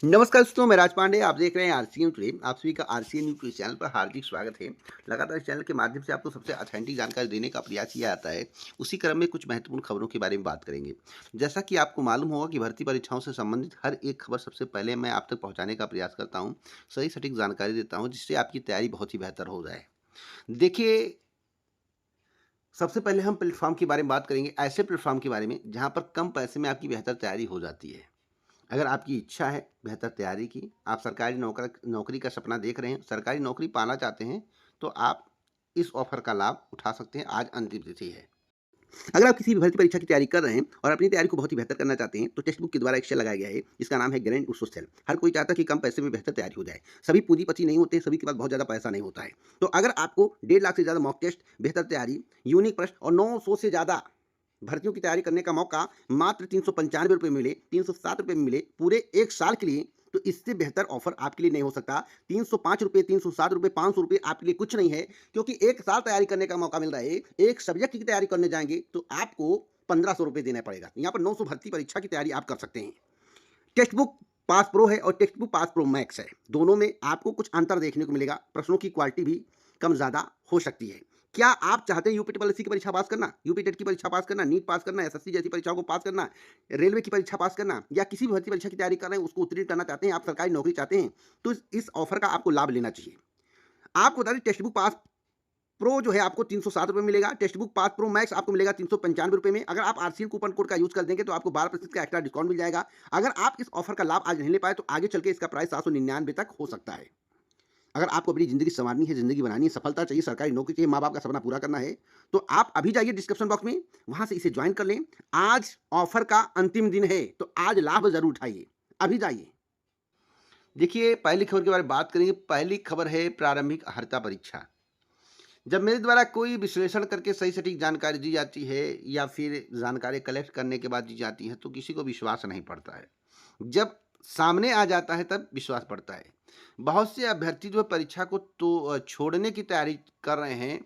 नमस्कार दोस्तों, मैं राज पांडे। आप देख रहे हैं आरसीएन टुडे। आप सभी का आरसीएन न्यूज़ इस चैनल पर हार्दिक स्वागत है। लगातार इस चैनल के माध्यम से आपको सबसे ऑथेंटिक जानकारी देने का प्रयास किया जाता है। उसी क्रम में कुछ महत्वपूर्ण खबरों के बारे में बात करेंगे। जैसा कि आपको मालूम होगा कि भर्ती परीक्षाओं से संबंधित हर एक खबर सबसे पहले मैं आप तक पहुँचाने का प्रयास करता हूँ। सही सटीक जानकारी देता हूँ, जिससे आपकी तैयारी बहुत ही बेहतर हो जाए। देखिए, सबसे पहले हम प्लेटफॉर्म के बारे में बात करेंगे, ऐसे प्लेटफॉर्म के बारे में जहाँ पर कम पैसे में आपकी बेहतर तैयारी हो जाती है। अगर आपकी इच्छा है बेहतर तैयारी की, आप सरकारी नौकरी का सपना देख रहे हैं, सरकारी नौकरी पाना चाहते हैं, तो आप इस ऑफ़र का लाभ उठा सकते हैं। आज अंतिम तिथि है। अगर आप किसी भी भर्ती परीक्षा की तैयारी कर रहे हैं और अपनी तैयारी को बहुत ही बेहतर करना चाहते हैं, तो टेक्स्ट बुक के द्वारा एक सेल लगाया गया है, जिसका नाम है ग्रैंड उत्सव सेल। हर कोई चाहता है कि कम पैसे में बेहतर तैयारी हो जाए। सभी पूंजीपति नहीं होते, सभी के पास बहुत ज़्यादा पैसा नहीं होता है। तो अगर आपको 1.5 लाख से ज़्यादा मॉक टेस्ट, बेहतर तैयारी, यूनिक प्रश्न और 900 से ज़्यादा भर्तियों की तैयारी करने का मौका मात्र ₹395 में मिले, ₹307 में मिले पूरे 1 साल के लिए, तो इससे बेहतर ऑफ़र आपके लिए नहीं हो सकता। ₹305, ₹307, ₹500 आपके लिए कुछ नहीं है, क्योंकि 1 साल तैयारी करने का मौका मिल रहा है। एक सब्जेक्ट की तैयारी करने जाएँगे तो आपको ₹1500 देना पड़ेगा। यहाँ पर 900 भर्ती परीक्षा की तैयारी आप कर सकते हैं। टेक्स्ट बुक पास प्रो है और text book pass pro max है। दोनों में आपको कुछ अंतर देखने को मिलेगा। प्रश्नों की क्वालिटी भी कम ज़्यादा हो सकती है। क्या आप चाहते हैं यूपी ट्रिपल एससी की परीक्षा पास करना, यूपी टेट की परीक्षा पास करना, नीट पास करना, एसएससी जैसी परीक्षाओं को पास करना, रेलवे की परीक्षा पास करना, या किसी भी भर्ती परीक्षा की तैयारी कर रहे हैं उसको उत्तीर्ण करना चाहते हैं, आप सरकारी नौकरी चाहते हैं, तो इस ऑफर का आपको लाभ लेना चाहिए। आपको बता दें, टेक्स्ट बुक पास प्रो जो है आपको ₹307 में मिलेगा। Text book pass pro max आपको मिलेगा ₹395 में। अगर आप आरसीएन कूपन कोड का यूज़ कर देंगे तो आपको 12% का एक्स्ट्रा डिस्काउंट मिल जाएगा। अगर आप इस ऑफर का लाभ आज नहीं ले पाए तो आगे चल के इसका प्राइस 799 तक हो सकता है। अगर आपको अपनी ज़िंदगी सँवारनी है, ज़िंदगी बनानी है, सफलता चाहिए, सरकारी नौकरी चाहिए, माँ-बाप का सपना पूरा करना है, तो आप अभी जाइए डिस्क्रिप्शन बॉक्स में, वहाँ से इसे जॉइन कर लें। आज ऑफर का अंतिम दिन है, तो आज लाभ ज़रूर उठाइए। अभी जाइए। देखिए, पहली खबर के बारे में बात करेंगे। पहली खबर है प्रारंभिक अर्हता परीक्षा। जब मेरे द्वारा कोई विश्लेषण करके सही सटीक जानकारी दी जाती है या फिर जानकारी कलेक्ट करने के बाद दी जाती है, तो किसी को विश्वास नहीं पड़ता है। जब सामने आ जाता है तब विश्वास पड़ता है। बहुत से अभ्यर्थी जो है परीक्षा को तो छोड़ने की तैयारी कर रहे हैं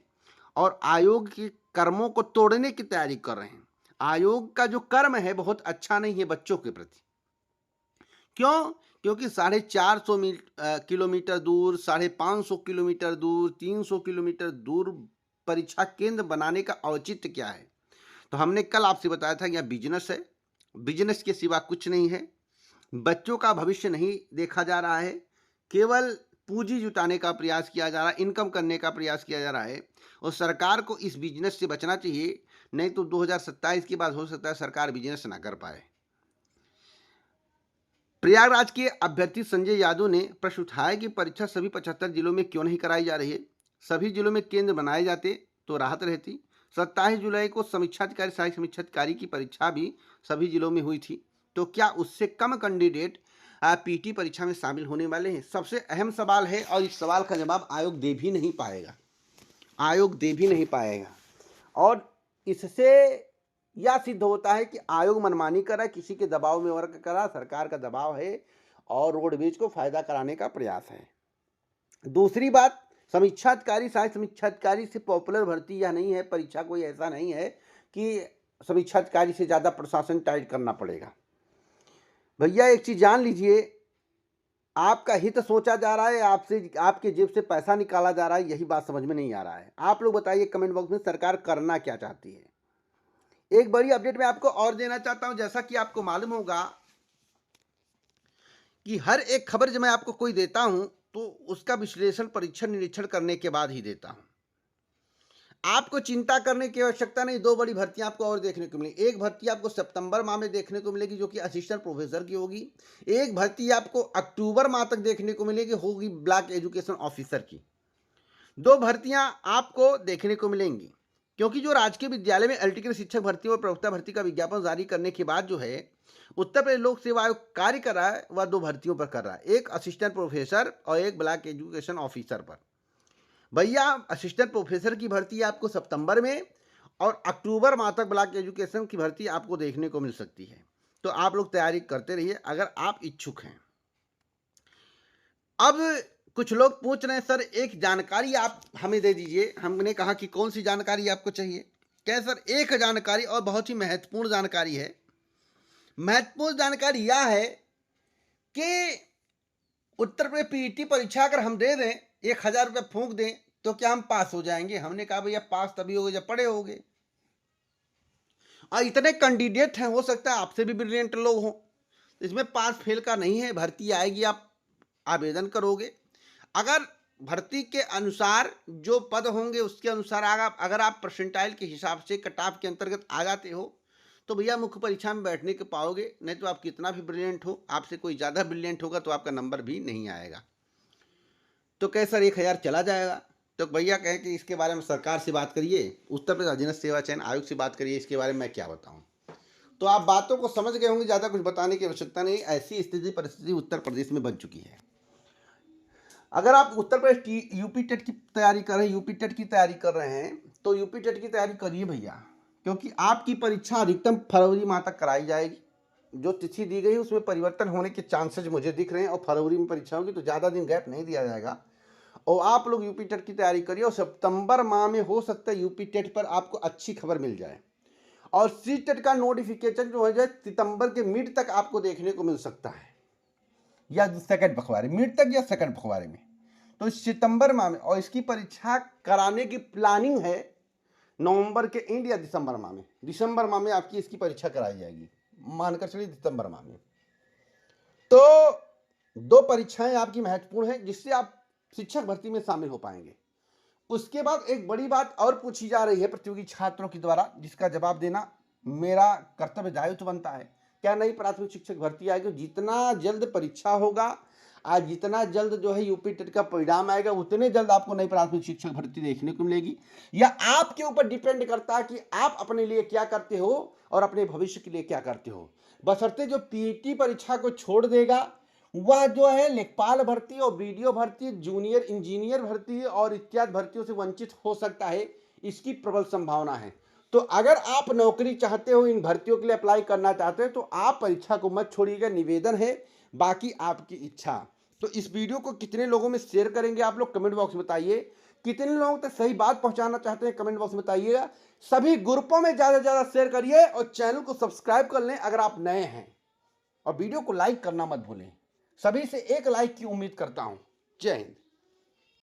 और आयोग के कर्मों को तोड़ने की तैयारी कर रहे हैं। आयोग का जो कर्म है बहुत अच्छा नहीं है बच्चों के प्रति। क्यों? क्योंकि 450 किलोमीटर दूर, 550 किलोमीटर दूर, 300 किलोमीटर दूर परीक्षा केंद्र बनाने का औचित्य क्या है? तो हमने कल आपसे बताया था यह बिजनेस है। बिजनेस के सिवा कुछ नहीं है। बच्चों का भविष्य नहीं देखा जा रहा है। केवल पूंजी जुटाने का प्रयास किया जा रहा है, इनकम करने का प्रयास किया जा रहा है, और सरकार को इस बिजनेस से बचना चाहिए। नहीं तो 2027 के बाद हो सकता है सरकार बिजनेस ना कर पाए। प्रयागराज के अभ्यर्थी संजय यादव ने प्रश्न उठाया कि परीक्षा सभी 75 जिलों में क्यों नहीं कराई जा रही है। सभी जिलों में केंद्र बनाए जाते तो राहत रहती। 27 जुलाई को समीक्षाधिकारी सहायक समीक्षाधिकारी की परीक्षा भी सभी जिलों में हुई थी, तो क्या उससे कम कैंडिडेट पीटी परीक्षा में शामिल होने वाले हैं? सबसे अहम सवाल है और इस सवाल का जवाब आयोग दे भी नहीं पाएगा। आयोग दे भी नहीं पाएगा, और इससे यह सिद्ध होता है कि आयोग मनमानी कर रहा है, किसी के दबाव में वर्क कर रहा है, सरकार का दबाव है और रोडवेज को फायदा कराने का प्रयास है। दूसरी बात, समीक्षाधिकारी सहायक समीक्षाधिकारी से पॉपुलर भर्ती यह नहीं है। परीक्षा कोई ऐसा नहीं है कि समीक्षाधिकारी से ज़्यादा प्रशासन टाइट करना पड़ेगा। भैया एक चीज़ जान लीजिए, आपका हित सोचा जा रहा है, आपसे आपके जेब से पैसा निकाला जा रहा है, यही बात समझ में नहीं आ रहा है। आप लोग बताइए कमेंट बॉक्स में, सरकार करना क्या चाहती है। एक बड़ी अपडेट मैं आपको और देना चाहता हूं। जैसा कि आपको मालूम होगा कि हर एक खबर जब मैं आपको कोई देता हूं तो उसका विश्लेषण, परीक्षण, निरीक्षण करने के बाद ही देता हूं। आपको चिंता करने की आवश्यकता नहीं। दो बड़ी भर्तियां आपको और देखने को मिलेगी। एक भर्ती आपको सितंबर माह में देखने को मिलेगी जो कि असिस्टेंट प्रोफेसर की होगी। एक भर्ती आपको अक्टूबर माह तक देखने को मिलेगी, होगी ब्लॉक एजुकेशन ऑफिसर की। दो भर्तियां आपको देखने को मिलेंगी, क्योंकि जो राजकीय विद्यालय में एलटी के शिक्षक भर्ती और प्रवक्ता भर्ती का विज्ञापन जारी करने के बाद जो है उत्तर प्रदेश लोक सेवा आयोग कार्य कर रहा है, वह दो भर्तियों पर कर रहा है, एक असिस्टेंट प्रोफेसर और एक ब्लॉक एजुकेशन ऑफिसर पर। भैया असिस्टेंट प्रोफेसर की भर्ती आपको सितंबर में और अक्टूबर माह तक ब्लॉक एजुकेशन की भर्ती आपको देखने को मिल सकती है। तो आप लोग तैयारी करते रहिए अगर आप इच्छुक हैं। अब कुछ लोग पूछ रहे हैं, सर एक जानकारी आप हमें दे दीजिए। हमने कहा कि कौन सी जानकारी आपको चाहिए? क्या सर, एक जानकारी और बहुत ही महत्वपूर्ण जानकारी है। महत्वपूर्ण जानकारी यह है कि उत्तर प्रदेश पीईटी परीक्षा अगर हम दे दें, 1000 रुपये फूंक दें, तो क्या हम पास हो जाएंगे? हमने कहा भैया पास तभी होगे जब पढ़े होगे। और इतने कैंडिडेट हैं, हो सकता है आपसे भी ब्रिलियंट लोग हों। इसमें पास फेल का नहीं है, भर्ती आएगी, आप आवेदन करोगे। अगर भर्ती के अनुसार जो पद होंगे उसके अनुसार अगर आप परसेंटाइल के हिसाब से कट ऑफ के अंतर्गत आ जाते हो, तो भैया मुख्य परीक्षा में बैठने के पाओगे। नहीं तो आप कितना भी ब्रिलियंट हो, आपसे कोई ज़्यादा ब्रिलियंट होगा तो आपका नंबर भी नहीं आएगा। तो कहे सर 1000 चला जाएगा, तो भैया कहें कि इसके बारे में सरकार से बात करिए, उत्तर प्रदेश अधीनस्थ सेवा चयन आयोग से बात करिए, इसके बारे में मैं क्या बताऊं। तो आप बातों को समझ गए होंगे, ज़्यादा कुछ बताने की आवश्यकता नहीं। ऐसी स्थिति परिस्थिति उत्तर प्रदेश में बन चुकी है। अगर आप उत्तर प्रदेश यूपी टेट की तैयारी कर रहे हैं, यूपी टेट की तैयारी कर रहे हैं, तो यूपी टेट की तैयारी करिए भैया, क्योंकि आपकी परीक्षा अधिकतम फरवरी माह तक कराई जाएगी। जो तिथि दी गई उसमें परिवर्तन होने के चांसेस मुझे दिख रहे हैं, और फरवरी में परीक्षा होगी तो ज़्यादा दिन गैप नहीं दिया जाएगा। और आप लोग यूपी टेट की तैयारी करिए, और सितंबर माह में हो सकता है यूपी टेट पर आपको अच्छी खबर मिल जाए। और सी टेट का नोटिफिकेशन जो है सितंबर के मिड तक आपको देखने को मिल सकता है, या सेकंड पखवाड़े, मिड तक या सेकंड पखवाड़े में। तो सितंबर माह में, और इसकी परीक्षा कराने की प्लानिंग है नवंबर के एंड या दिसंबर माह में। दिसंबर माह में आपकी इसकी परीक्षा कराई जाएगी, मानकर चलिए दिसंबर माह में। तो 2 परीक्षाएं आपकी महत्वपूर्ण हैं, जिससे आप शिक्षक भर्ती में शामिल हो पाएंगे। उसके बाद एक बड़ी बात और पूछी जा रही है प्रतियोगी छात्रों के द्वारा, जिसका जवाब देना मेरा कर्तव्य दायित्व बनता है। क्या नई प्राथमिक शिक्षक भर्ती आएगी? जितना जल्द परीक्षा होगा, आज जितना जल्द जो है यूपी टेट का परिणाम आएगा, उतने जल्द आपको नई प्राथमिक शिक्षक भर्ती देखने को मिलेगी। या आपके ऊपर डिपेंड करता है कि आप अपने लिए क्या करते हो और अपने भविष्य के लिए क्या करते हो। बशर्ते जो पीईटी परीक्षा को छोड़ देगा, वह जो है लेखपाल भर्ती और वीडियो भर्ती, जूनियर इंजीनियर भर्ती और इत्यादि भर्तियों से वंचित हो सकता है, इसकी प्रबल संभावना है। तो अगर आप नौकरी चाहते हो, इन भर्तियों के लिए अप्लाई करना चाहते हो, तो आप परीक्षा को मत छोड़िएगा, निवेदन है, बाकी आपकी इच्छा। तो इस वीडियो को कितने लोगों में शेयर करेंगे आप लोग, कमेंट बॉक्स में बताइए। कितने लोगों तक सही बात पहुंचाना चाहते हैं, कमेंट बॉक्स में बताइएगा। सभी ग्रुपों में ज़्यादा से ज़्यादा शेयर करिए, और चैनल को सब्सक्राइब कर लें अगर आप नए हैं, और वीडियो को लाइक करना मत भूलें। सभी से एक लाइक की उम्मीद करता हूं। जय हिंद।